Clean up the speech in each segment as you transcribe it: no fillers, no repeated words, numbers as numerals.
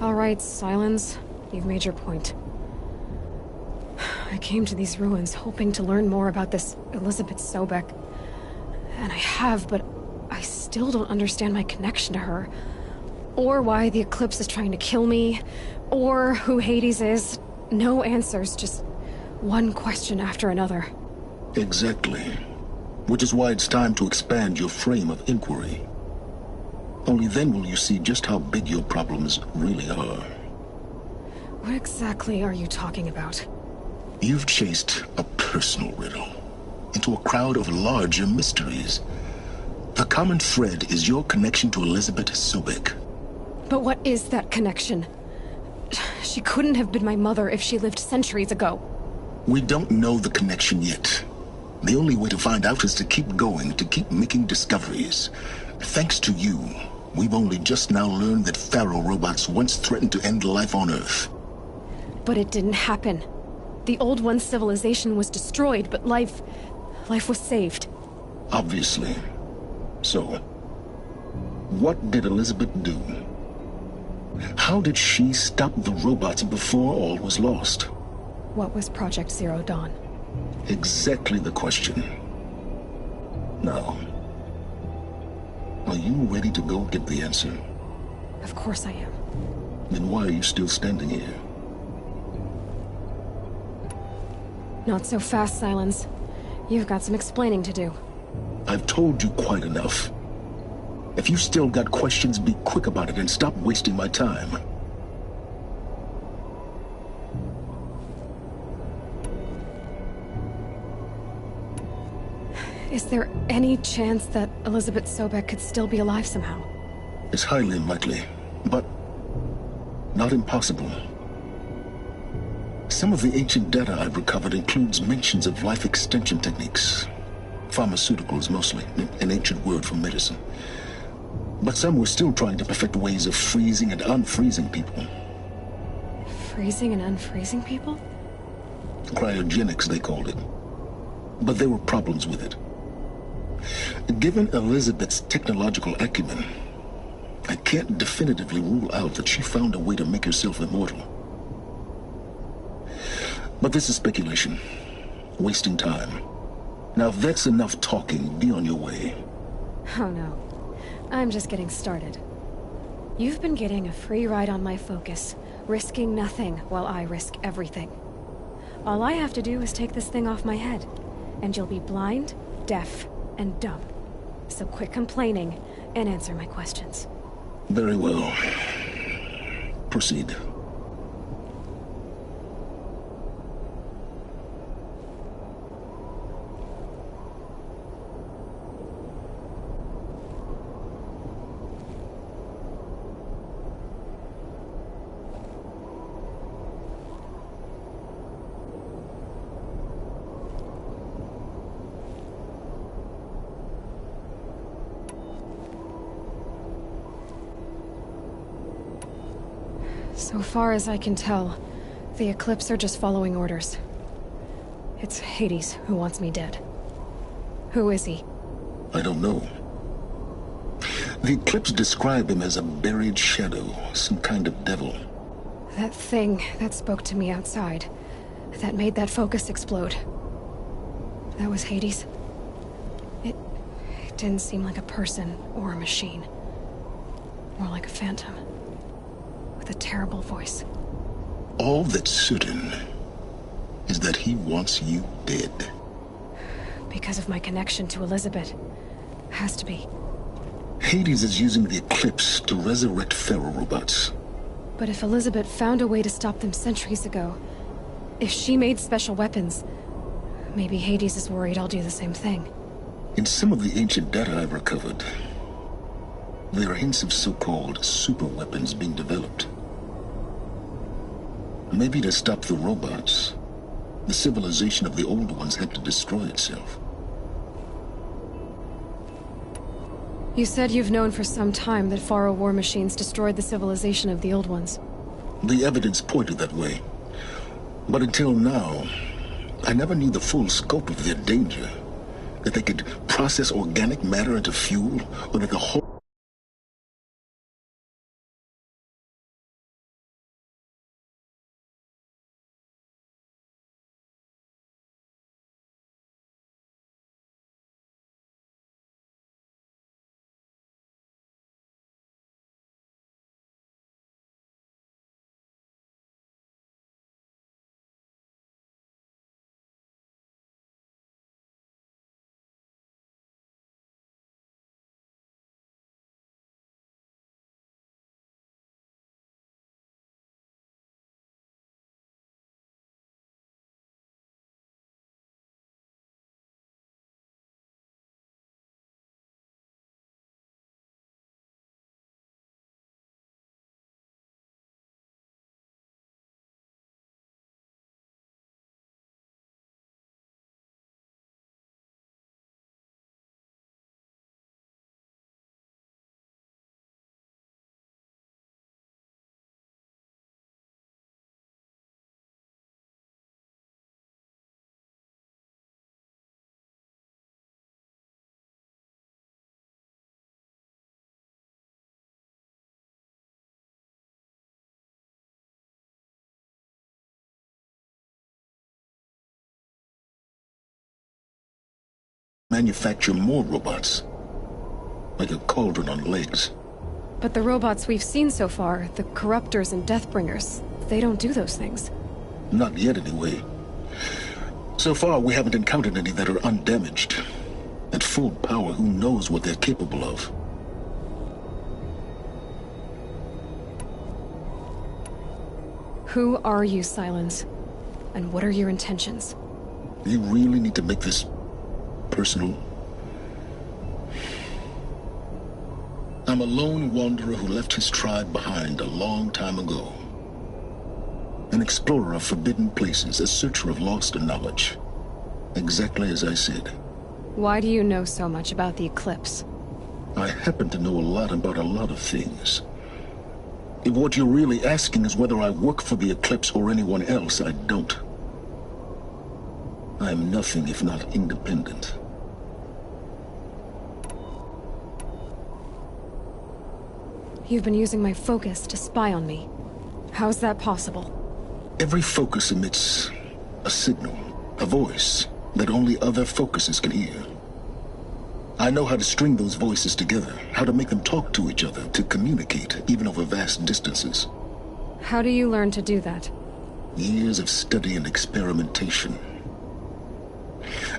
All right, Silence. You've made your point. I came to these ruins hoping to learn more about this Elizabeth Sobek. And I have, but I still don't understand my connection to her. Or why the Eclipse is trying to kill me. Or who Hades is. No answers, just one question after another. Exactly. Which is why it's time to expand your frame of inquiry. Only then will you see just how big your problems really are. What exactly are you talking about? You've chased a personal riddle into a crowd of larger mysteries. The common thread is your connection to Elizabeth Sobek. But what is that connection? She couldn't have been my mother if she lived centuries ago. We don't know the connection yet. The only way to find out is to keep going, to keep making discoveries. Thanks to you, we've only just now learned that Pharaoh robots once threatened to end life on Earth. But it didn't happen. The Old One's civilization was destroyed, but life was saved. Obviously. So, what did Elizabeth do? How did she stop the robots before all was lost? What was Project Zero Dawn? Exactly the question. Now, are you ready to go get the answer? Of course I am. Then why are you still standing here? Not so fast, Silence. You've got some explaining to do. I've told you quite enough. If you still got questions, be quick about it and stop wasting my time. Is there any chance that Elizabeth Sobek could still be alive somehow? It's highly unlikely, but not impossible. Some of the ancient data I've recovered includes mentions of life extension techniques. Pharmaceuticals, mostly, an ancient word for medicine. But some were still trying to perfect ways of freezing and unfreezing people. Freezing and unfreezing people? Cryogenics, they called it. But there were problems with it. Given Elizabeth's technological acumen, I can't definitively rule out that she found a way to make herself immortal. But this is speculation. Wasting time. Now, if that's enough talking, be on your way. Oh no. I'm just getting started. You've been getting a free ride on my focus, risking nothing while I risk everything. All I have to do is take this thing off my head, and you'll be blind, deaf, and dumb. So quit complaining and answer my questions. Very well. Proceed. So far as I can tell, the Eclipse are just following orders. It's Hades who wants me dead. Who is he? I don't know. The Eclipse describe him as a buried shadow, some kind of devil. That thing that spoke to me outside, that made that focus explode. That was Hades? It didn't seem like a person or a machine. More like a phantom. With a terrible voice. All that's certain is that he wants you dead. Because of my connection to Elizabeth. Has to be. Hades is using the Eclipse to resurrect Pharaoh robots. But if Elizabeth found a way to stop them centuries ago, if she made special weapons, maybe Hades is worried I'll do the same thing. In some of the ancient data I've recovered, there are hints of so-called super weapons being developed. Maybe to stop the robots, the civilization of the old ones had to destroy itself. You said you've known for some time that Pharaoh war machines destroyed the civilization of the old ones. The evidence pointed that way. But until now, I never knew the full scope of their danger. That they could process organic matter into fuel, or that the whole manufacture more robots. Like a cauldron on legs. But the robots we've seen so far, the Corruptors and Deathbringers, they don't do those things. Not yet, anyway. So far, we haven't encountered any that are undamaged. At full power, who knows what they're capable of? Who are you, Silence? And what are your intentions? You really need to make this personal? I'm a lone wanderer who left his tribe behind a long time ago. An explorer of forbidden places, a searcher of lost knowledge. Exactly as I said. Why do you know so much about the Eclipse? I happen to know a lot about a lot of things. If what you're really asking is whether I work for the Eclipse or anyone else, I don't. I am nothing if not independent. You've been using my focus to spy on me. How's that possible? Every focus emits a signal, a voice, that only other focuses can hear. I know how to string those voices together, how to make them talk to each other, to communicate, even over vast distances. How do you learn to do that? Years of study and experimentation.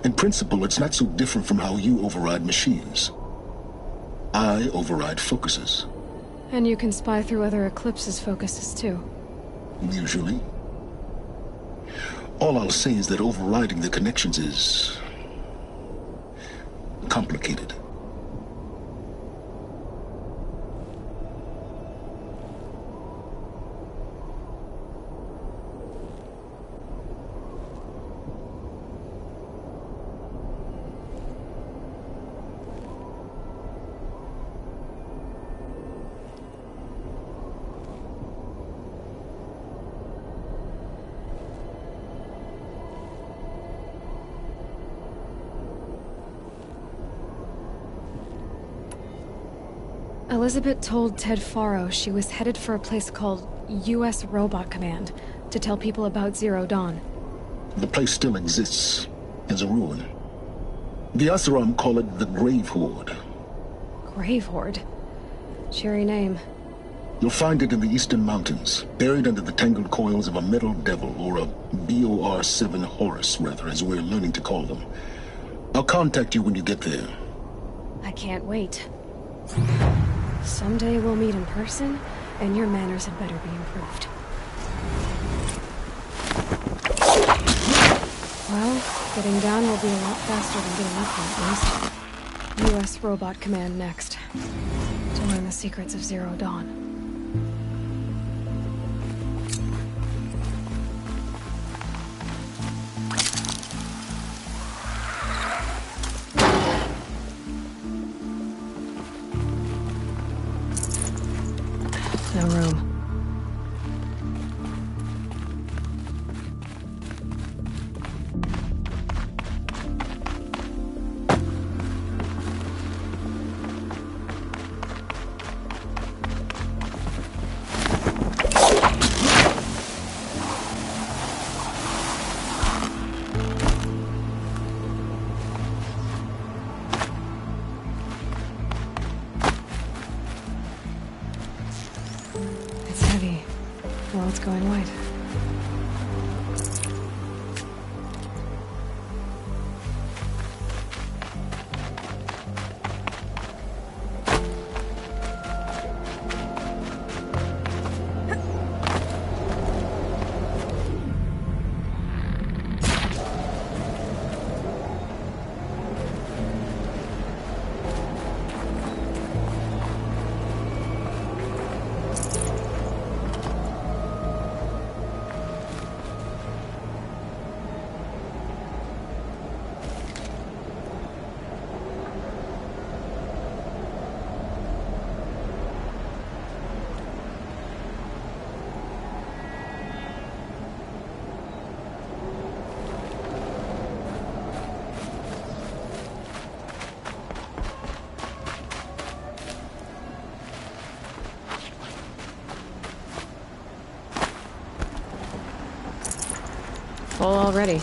In principle, it's not so different from how you override machines. I override focuses. And you can spy through other Eclipse's focuses too. Usually. All I'll say is that overriding the connections is complicated. Elizabeth told Ted Faro she was headed for a place called U.S. Robot Command to tell people about Zero Dawn. The place still exists, as a ruin. The Asaram call it the Grave Horde. Grave Horde? Cheery name. You'll find it in the Eastern Mountains, buried under the tangled coils of a metal devil, or a BOR-7 Horus, rather, as we're learning to call them. I'll contact you when you get there. I can't wait. Someday we'll meet in person, and your manners had better be improved. Well, getting down will be a lot faster than getting up, at least. U.S. Robot Command next. To learn the secrets of Zero Dawn. No room. It's heavy. Well, it's going white. Full already.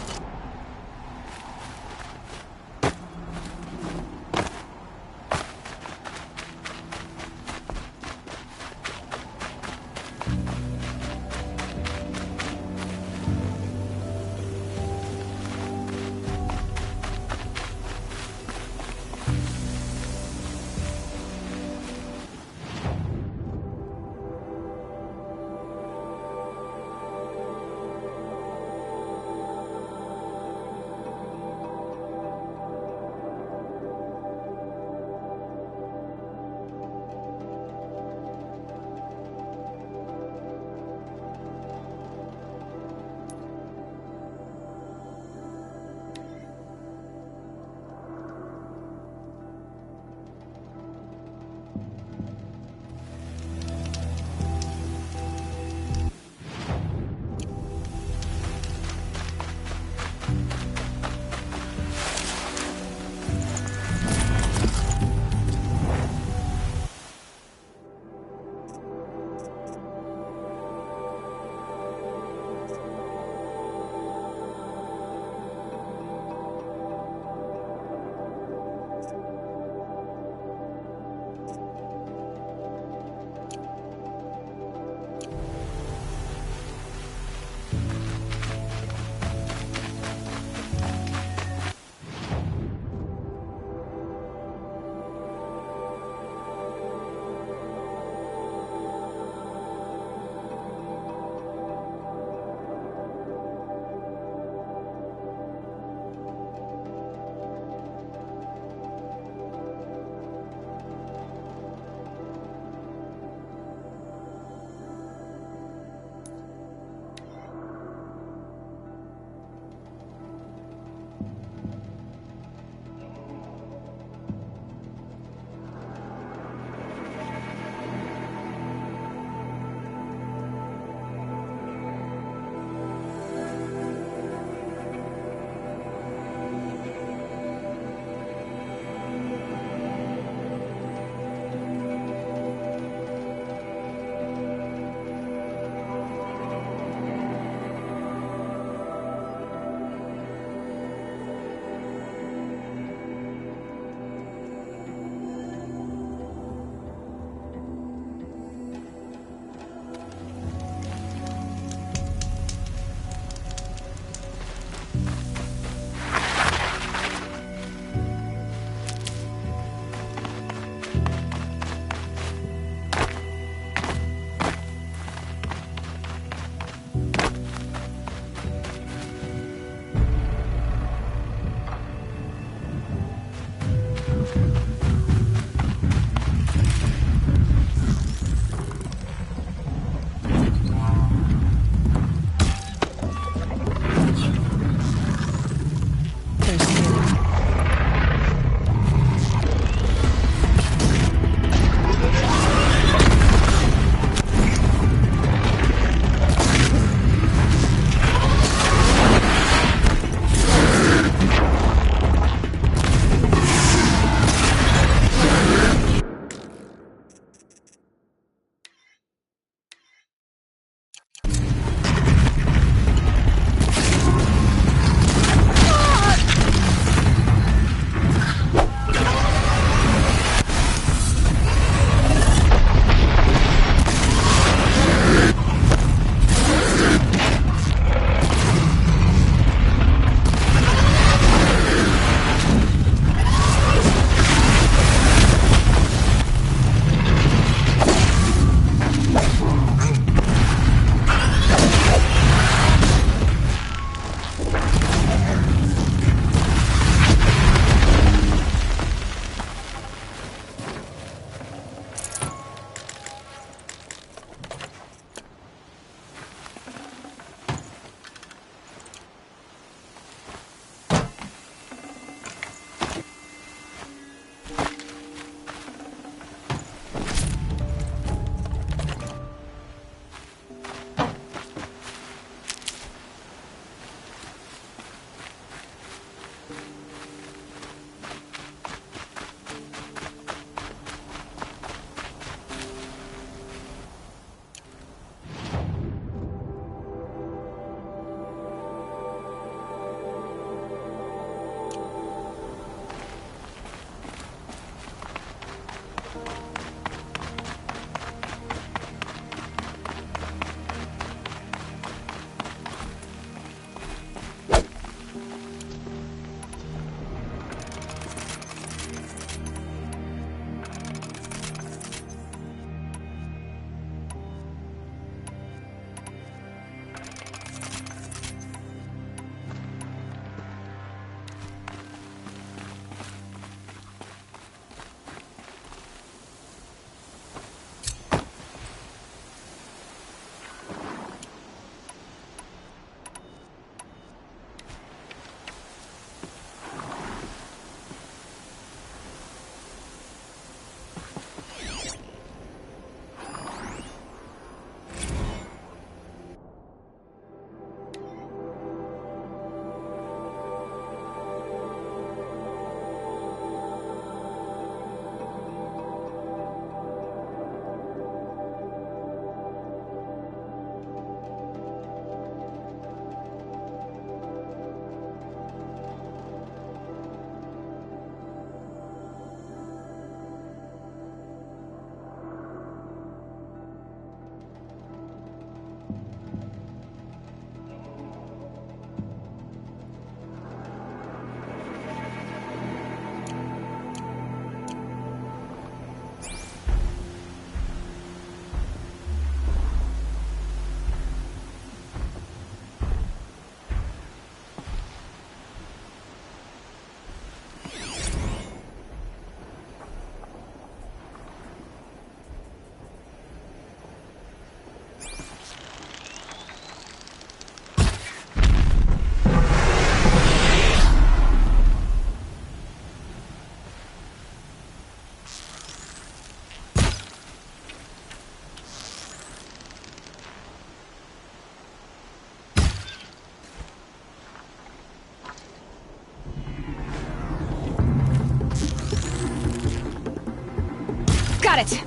Got it!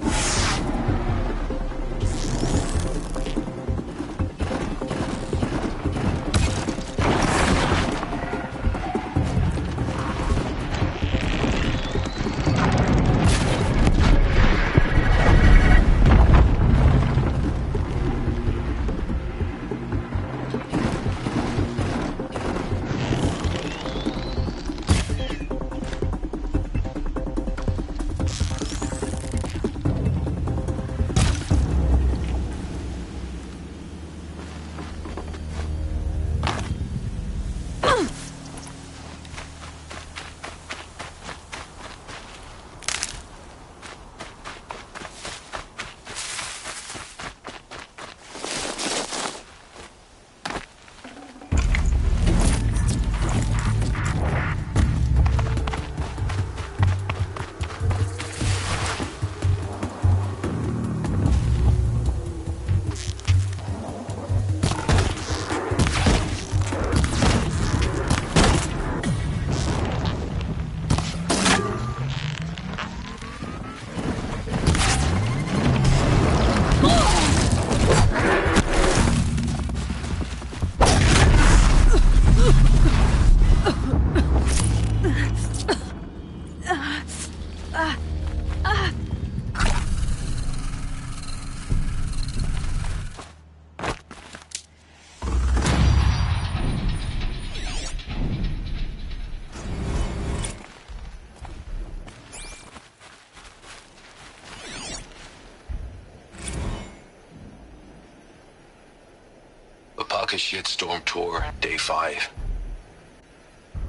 Shitstorm Tour, Day 5.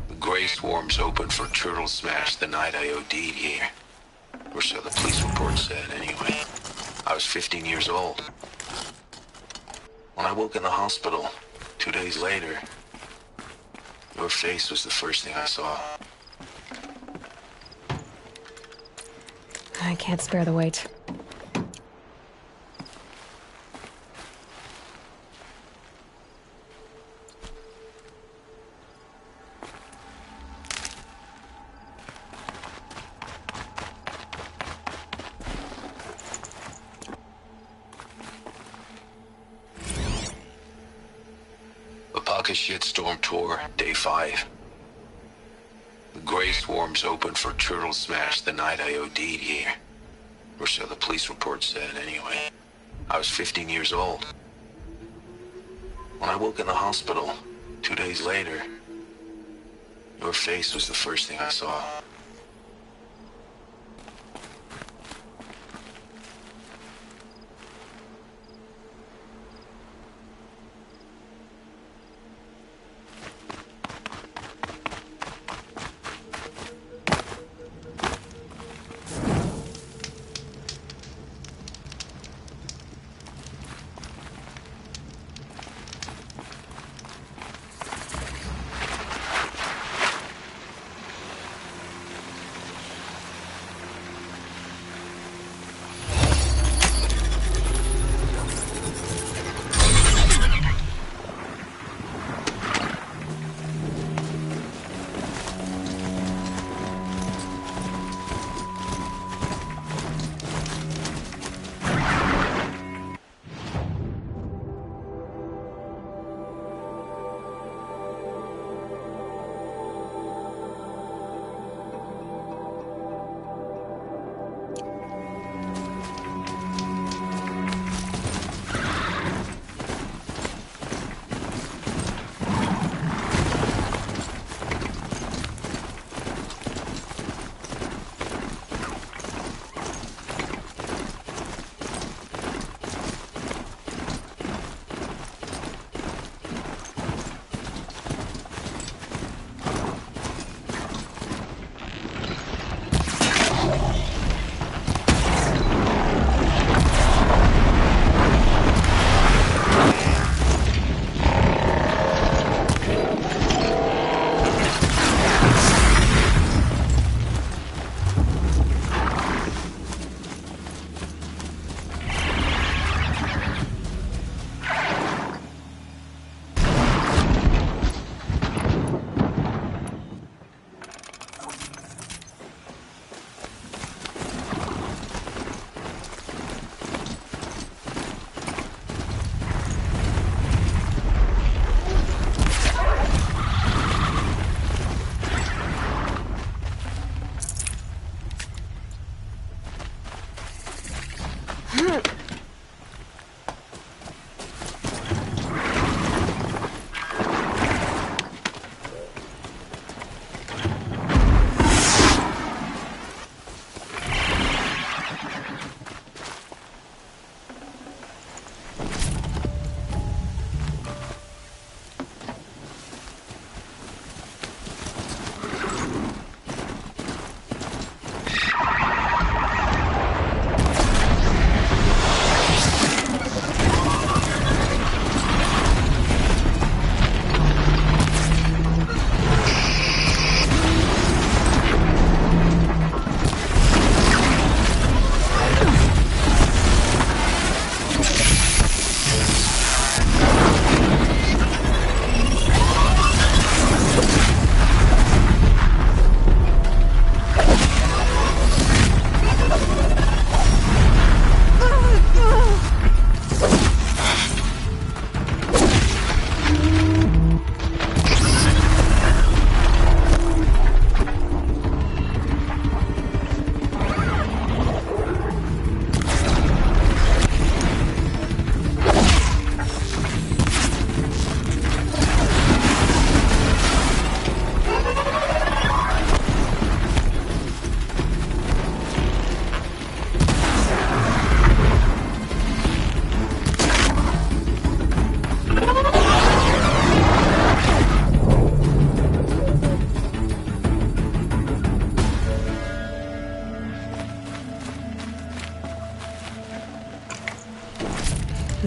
The gray swarms opened for Turtle Smash the night I OD'd here. Or so the police report said, anyway. I was 15 years old. When I woke in the hospital, 2 days later, your face was the first thing I saw. I can't spare the weight. Shitstorm Tour, Day 5. The gray swarms opened for Turtle Smash the night I OD'd here. Or so the police report said, anyway. I was 15 years old. When I woke in the hospital, 2 days later, your face was the first thing I saw.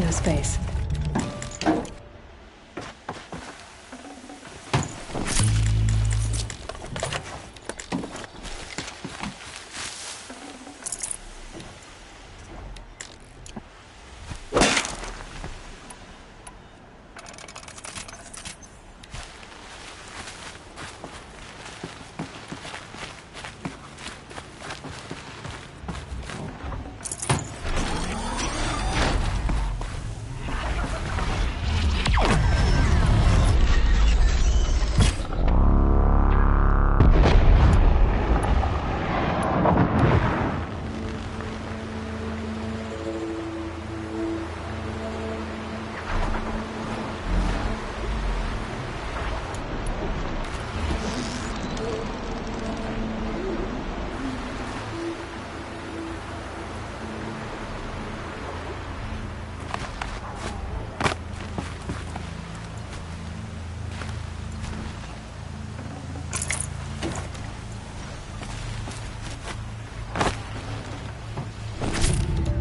No space.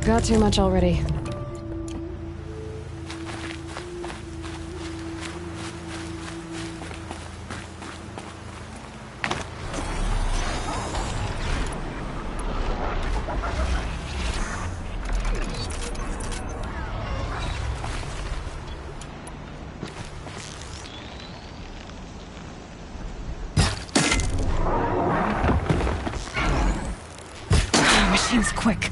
Got too much already. Machine's quick.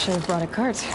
Should have brought a cart.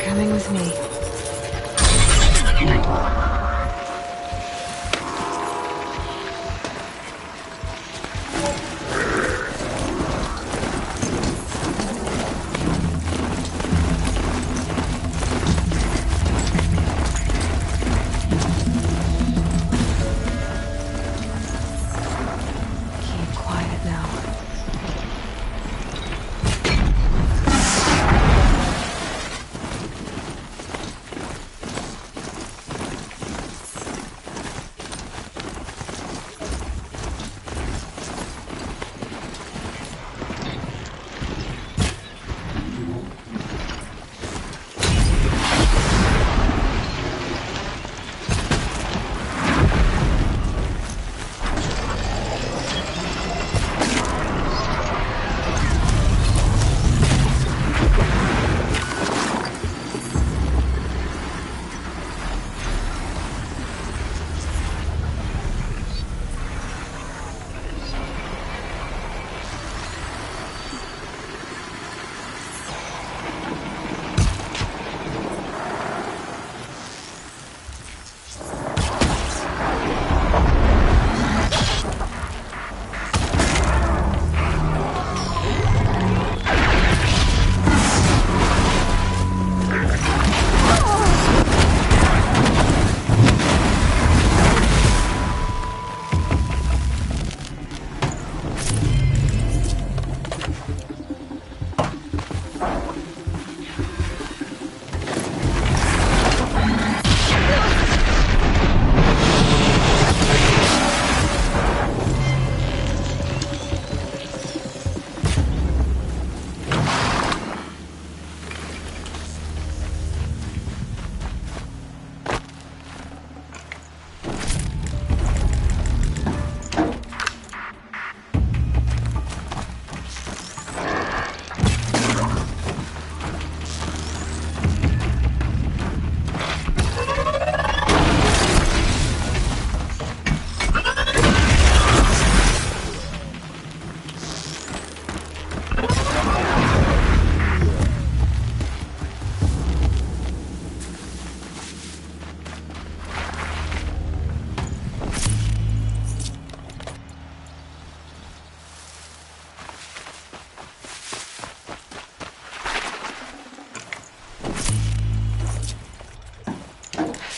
Coming with me. Keep quiet now.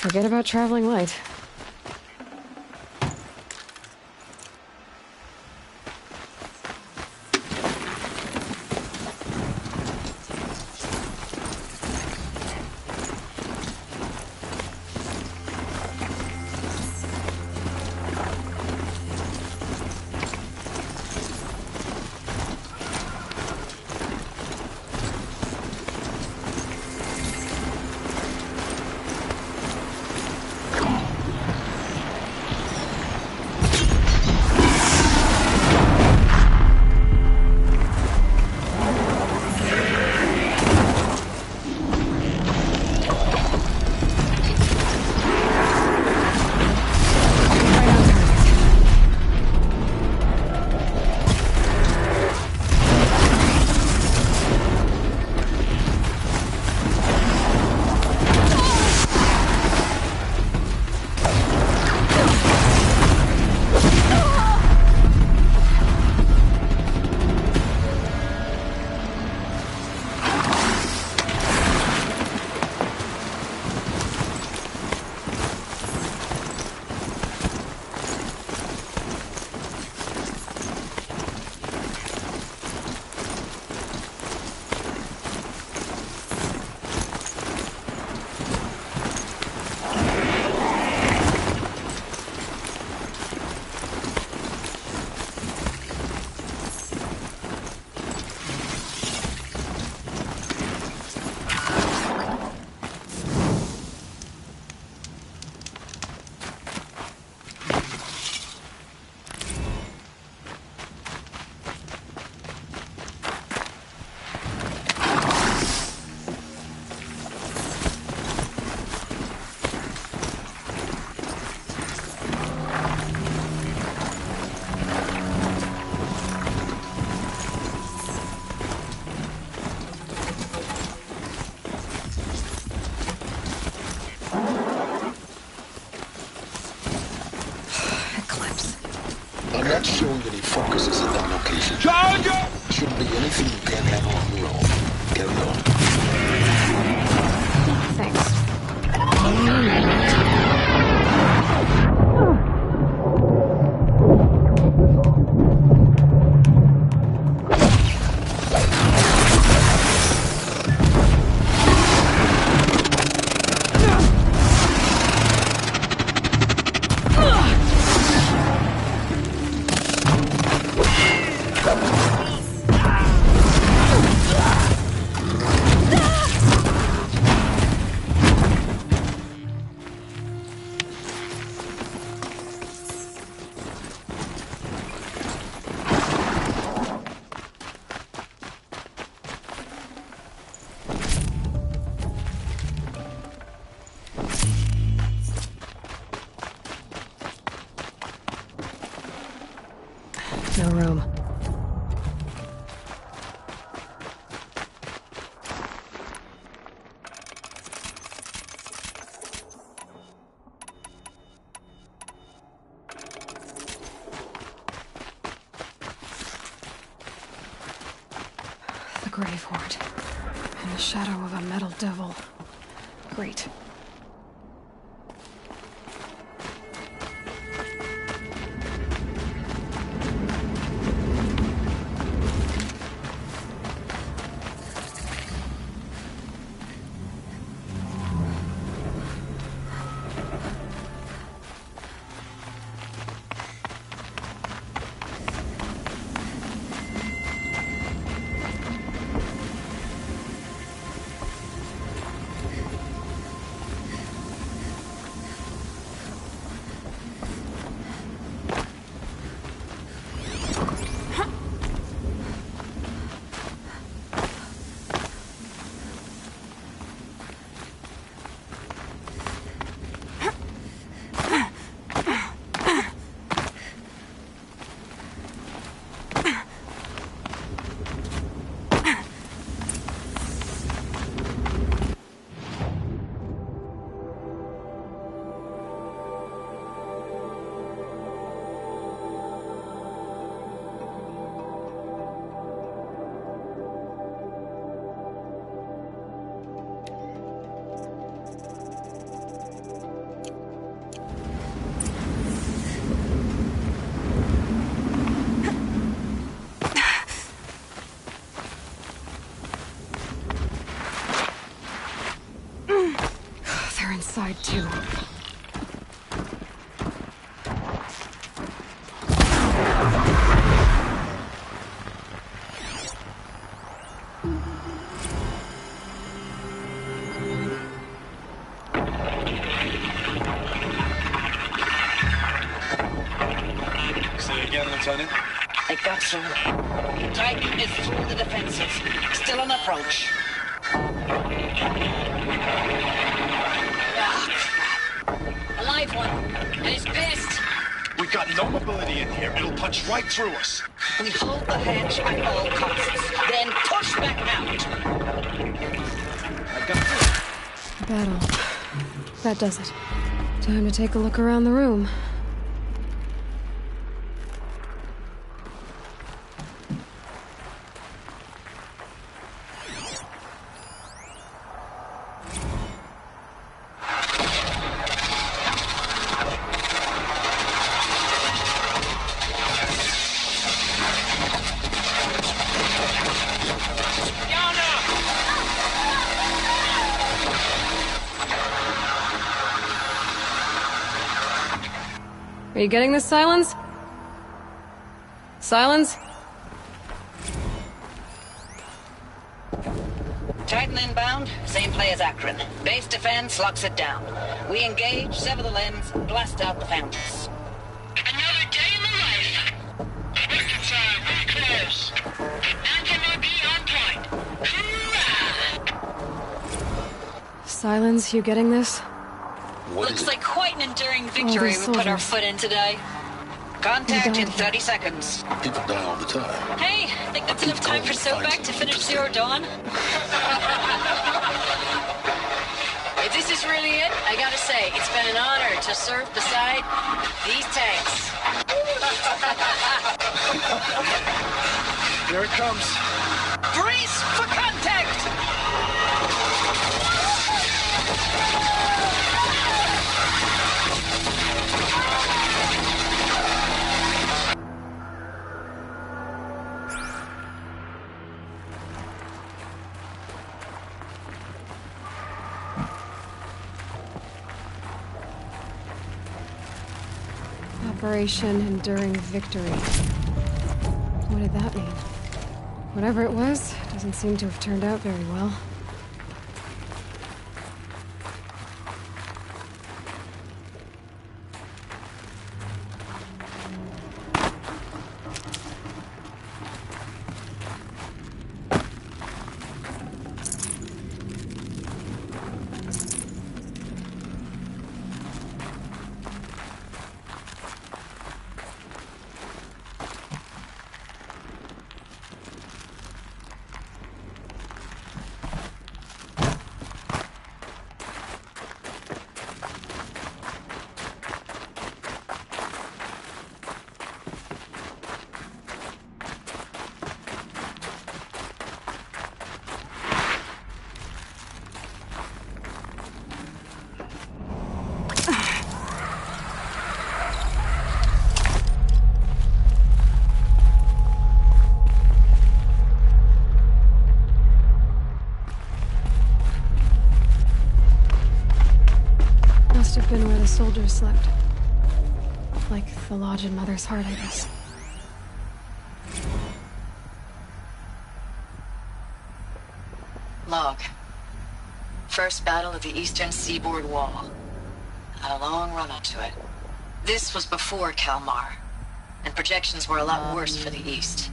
Forget about traveling light. Eclipse. I'm not showing any focuses in that location. Charger! Shouldn't be anything you can't handle on your own. Carry on. Thanks. No room. The grave hoard. In the shadow of a metal devil. Great. They're inside too. Say again, Lieutenant. They got through. Titan is through the defenses. Still on approach. Ah, crap. A live one. And he's pissed. We got no mobility in here. It'll punch right through us. We hold the hatch at all costs. Then push back out. I got this. Battle. That does it. Time to take a look around the room. Are you getting this, Silence? Silence? Titan inbound, same play as Akron. Base defense locks it down. We engage, sever the lens, blast out the fountains. Another day in the life. Reconcile, very close. Anthem will be on point. Hoorah! Silence, you getting this? What Looks is it? like quite an enduring victory these we put our soldiers. foot in today. Contact in died. 30 seconds. People die all the time. Hey, think that's enough time for Sobek to finish Zero Dawn? If this is that's really it. I gotta say, it's been an honor to serve beside these tanks. Here it comes. Brace for contact! Operation Enduring Victory. What did that mean? Whatever it was, doesn't seem to have turned out very well. Must have been where the soldiers slept. Like the lodge in Mother's Heart, I guess. Log. First battle of the eastern seaboard wall. Had a long run up to it. This was before Kalmar, and projections were a lot worse for the east.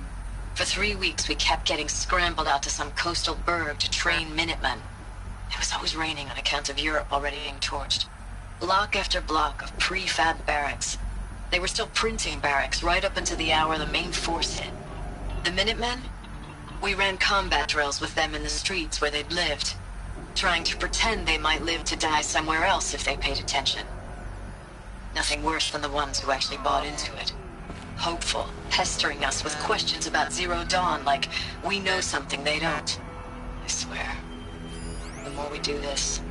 For 3 weeks, we kept getting scrambled out to some coastal burg to train Minutemen. It was always raining on account of Europe already being torched. Block after block of prefab barracks. They were still printing barracks right up until the hour the main force hit. The Minutemen? We ran combat drills with them in the streets where they'd lived, trying to pretend they might live to die somewhere else if they paid attention. Nothing worse than the ones who actually bought into it. Hopeful, pestering us with questions about Zero Dawn like we know something they don't. I swear, the more we do this,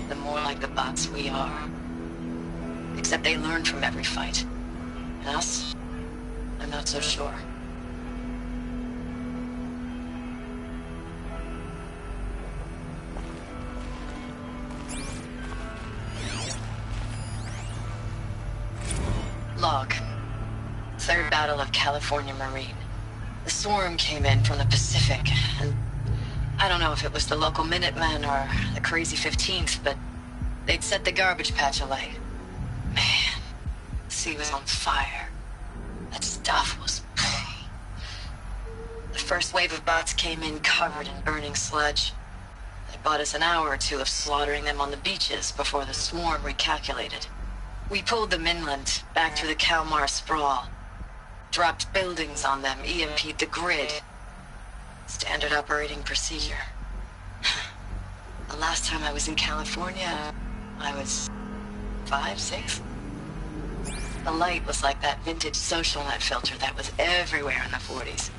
the more like the bots we are. Except they learn from every fight. And us? I'm not so sure. Log. Third Battle of California Marine. The swarm came in from the Pacific, and I don't know if it was the local Minutemen or the crazy 15th, but they'd set the garbage patch alight. Man, the sea was on fire. That stuff was... The first wave of bots came in covered in burning sludge. They bought us an hour or two of slaughtering them on the beaches before the swarm recalculated. We pulled them inland, back through the Kalmar sprawl. Dropped buildings on them, EMP'd the grid. Standard operating procedure. The last time I was in California, I was 5, 6? The light was like that vintage social net filter that was everywhere in the 40s.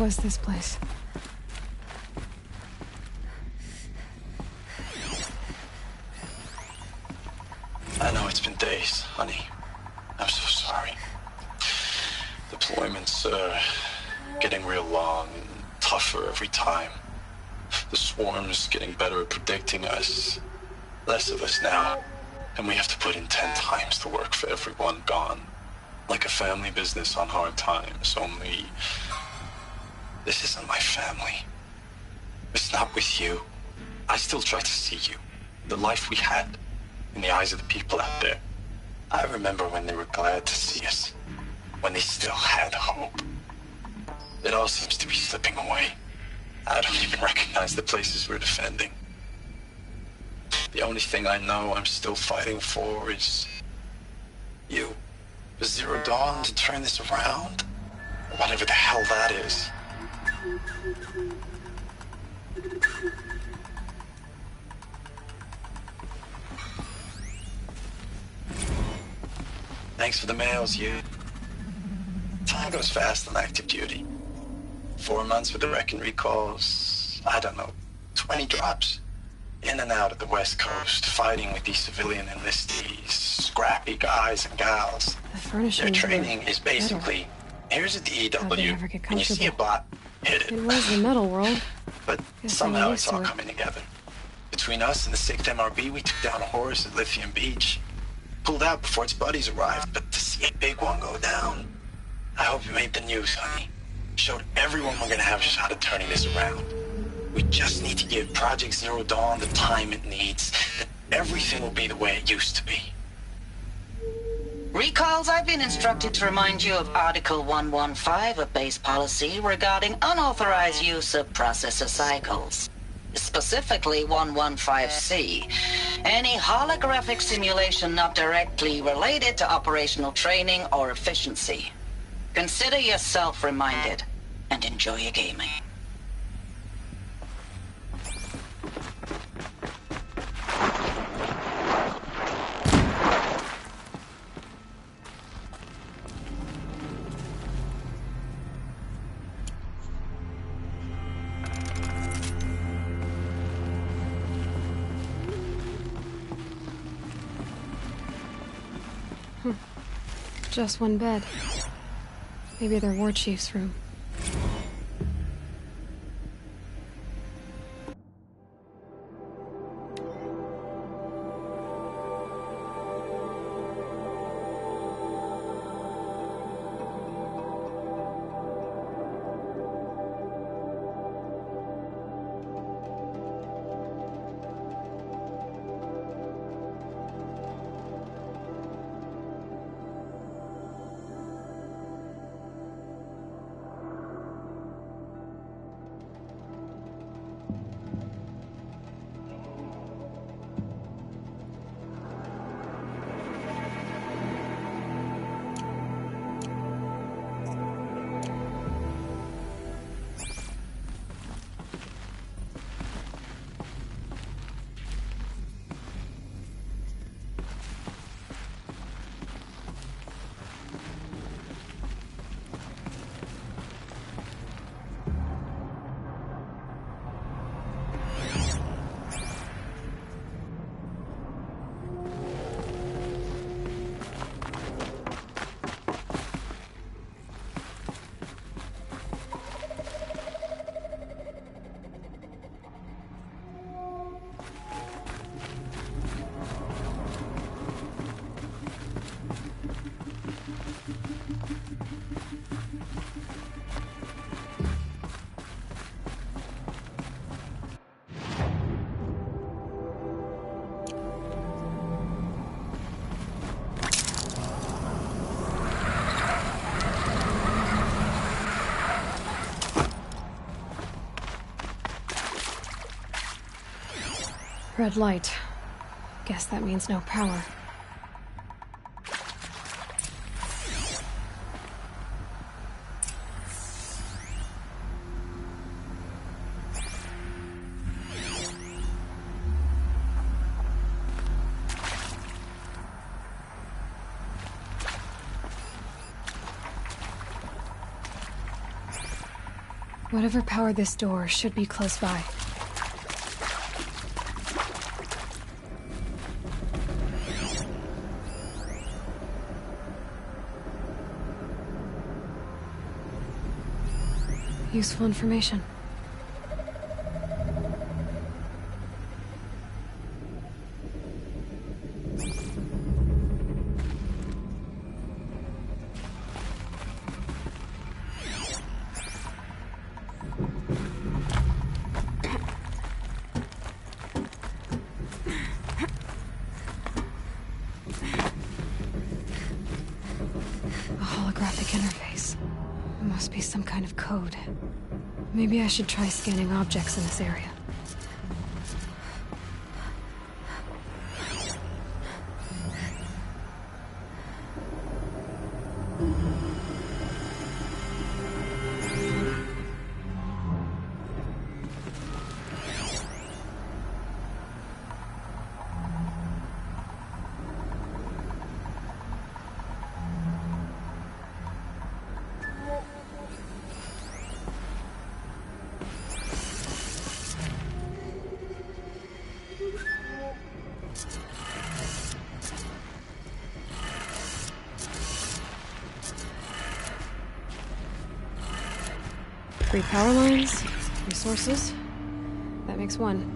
was this place? I know it's been days, honey. I'm so sorry. Deployments are getting real long and tougher every time. The swarm's getting better at predicting us. Less of us now, and we have to put in 10 times the work for everyone gone. Like a family business on hard times, only... This isn't my family. It's not with you. I still try to see you. The life we had. In the eyes of the people out there. I remember when they were glad to see us. When they still had hope. It all seems to be slipping away. I don't even recognize the places we're defending. The only thing I know I'm still fighting for is... you. For Zero Dawn to turn this around. Or whatever the hell that is. Thanks for the mails, you. Time goes fast on active duty. 4 months with the wreck and recalls. I don't know, 20 drops. In and out of the West Coast, fighting with these civilian enlistees, scrappy guys and gals. The furnishings. Their training is basically, here's a DEW, and you see a bot, hit it. It was the metal world. But somehow it's all coming together. Between us and the 6th MRB, we took down a horse at Lithium Beach. Pulled out before its buddies arrived, but to see a big one go down, I hope you made the news, honey. Showed everyone we're gonna have a shot at turning this around. We just need to give Project Zero Dawn the time it needs, that everything will be the way it used to be. Recalls, I've been instructed to remind you of Article 115 of base policy regarding unauthorized use of processor cycles. Specifically 115C. Any holographic simulation not directly related to operational training or efficiency. Consider yourself reminded and enjoy your gaming. Just one bed. Maybe their war chief's room. Red light. Guess that means no power. Whatever powered this door should be close by. Useful information. Interface. Must be some kind of code. Maybe I should try scanning objects in this area. Three power lines, resources. That makes one.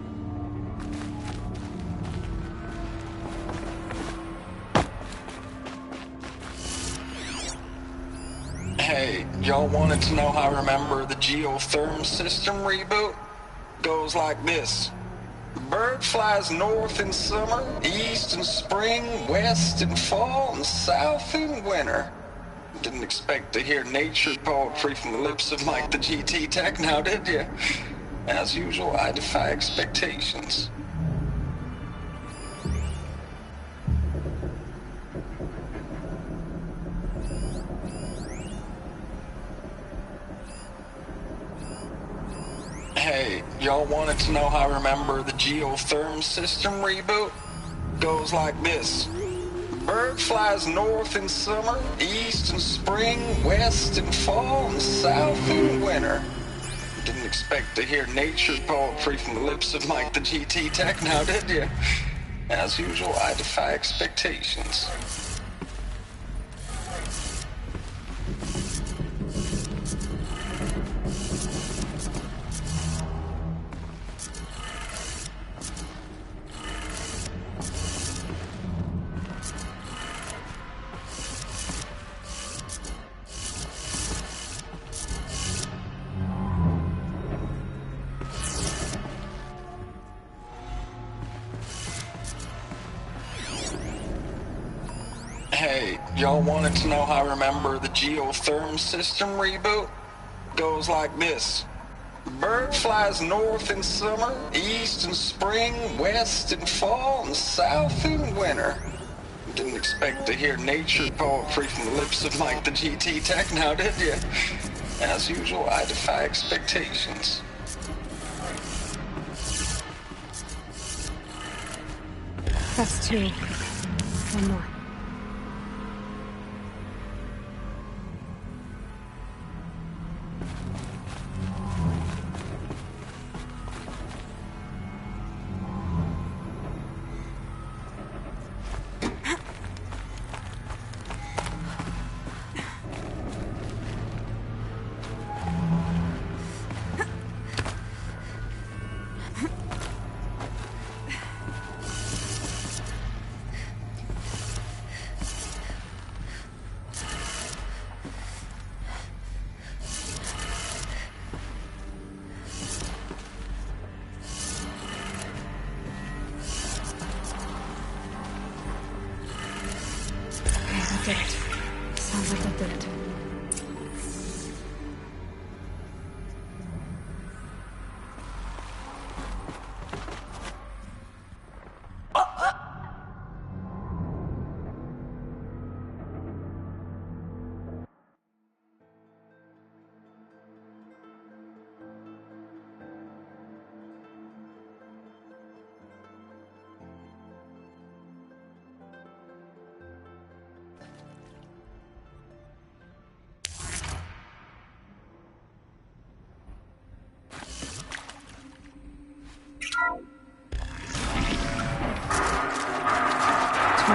Hey, y'all wanted to know how I remember the geotherm system reboot? Goes like this. Bird flies north in summer, east in spring, west in fall, and south in winter. Didn't expect to hear nature poetry from the lips of Mike the GT Tech now, did you? As usual, I defy expectations. Hey, y'all wanted to know how I remember the geotherm system reboot? Goes like this. Bird flies north in summer, east in spring, west in fall, and south in winter. Didn't expect to hear nature poetry from the lips of Mike the GT Tech now, did you? As usual, I defy expectations. Hey, y'all wanted to know how I remember the geotherm system reboot? Goes like this. Bird flies north in summer, east in spring, west in fall, and south in winter. Didn't expect to hear nature poetry from the lips of Mike the GT Tech now, did you? As usual, I defy expectations. That's two. One more.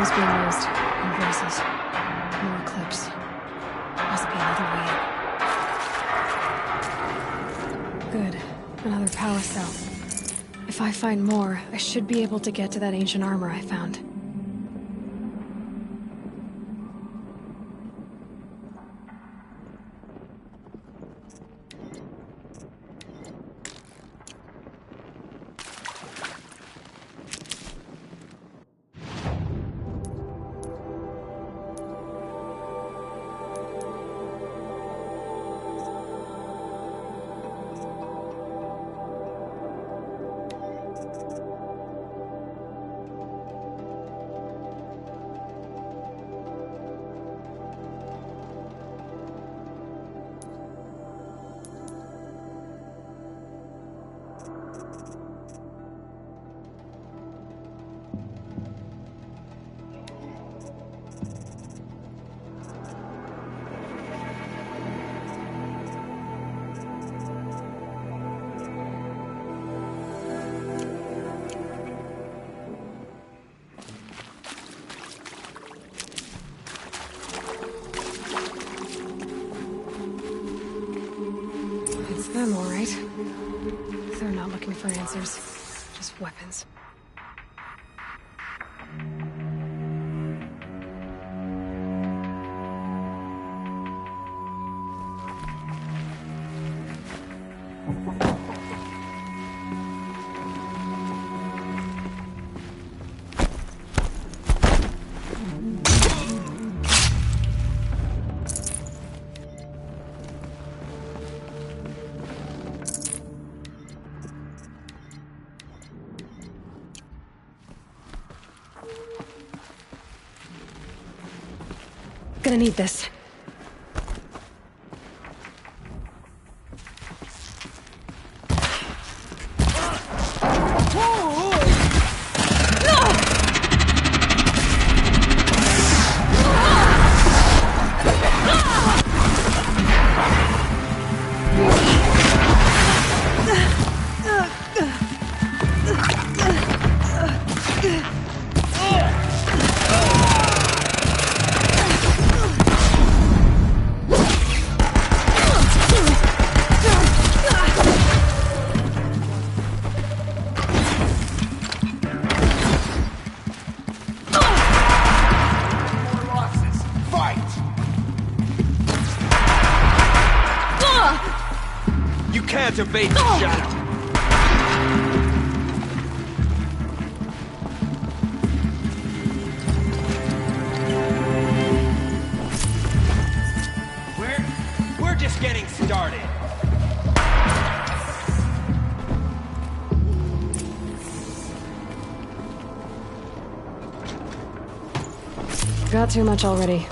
phones being used. And voices. More clips. Must be another way. Good. Another power cell. If I find more, I should be able to get to that ancient armor I found. It's them, all right. They're not looking for answers, just weapons. Gonna need this. Can't evade the shadow. We're just getting started. Got too much already.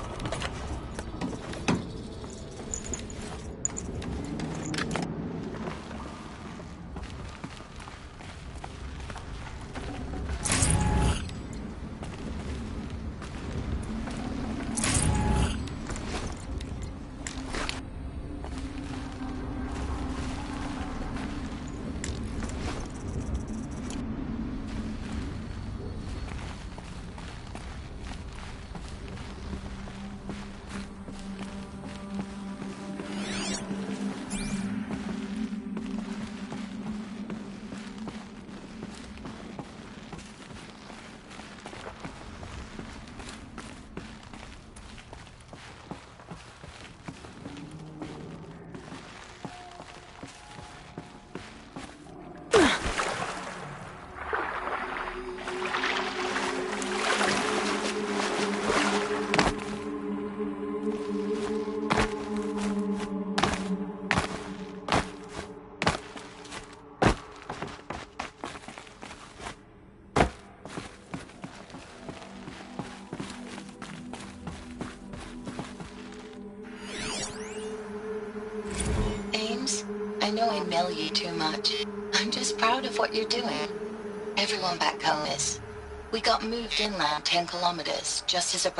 I know I mail you too much. I'm just proud of what you're doing. Everyone back home is. We got moved inland 10 kilometers, just as a